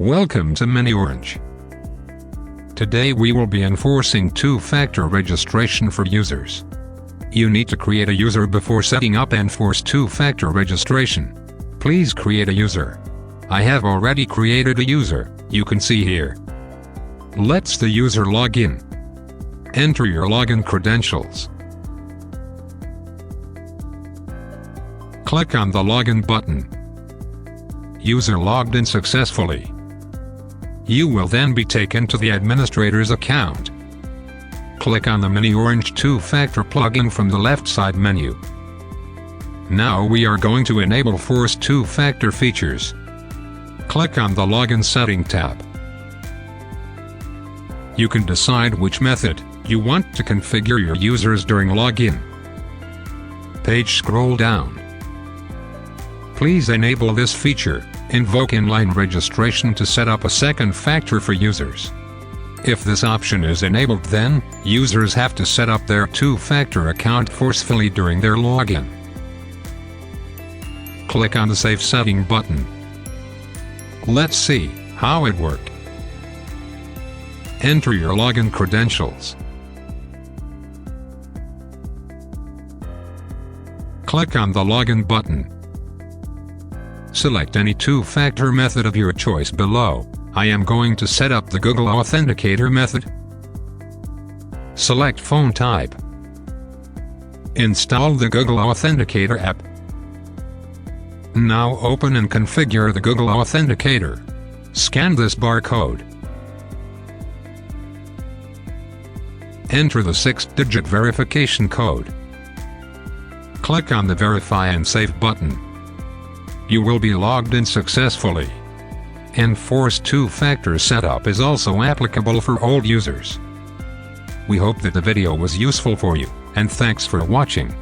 Welcome to MiniOrange. Today we will be enforcing two-factor registration for users. You need to create a user before setting up and enforce two-factor registration. Please create a user. I have already created a user, you can see here. Let's the user log in. Enter your login credentials. Click on the login button. User logged in successfully. You will then be taken to the administrator's account. Click on the MiniOrange two-factor plugin from the left side menu. Now we are going to enable force two-factor features. Click on the Login Setting tab. You can decide which method you want to configure your users during login. Page scroll down. Please enable this feature. Invoke inline registration to set up a second factor for users. If this option is enabled, then users have to set up their two-factor account forcefully during their login. Click on the Save Setting button. Let's see how it works. Enter your login credentials. Click on the Login button. Select any two-factor method of your choice below. I am going to set up the GoogleAuthenticator method. Select phone type. Install the GoogleAuthenticator app. Now open and configure the GoogleAuthenticator. Scan this barcode. Enter the 6-digit verification code. Click on the Verify and Save button. You will be logged in successfully. Enforce two-factor setup is also applicable for all users. We hope that the video was useful for you, and thanks for watching.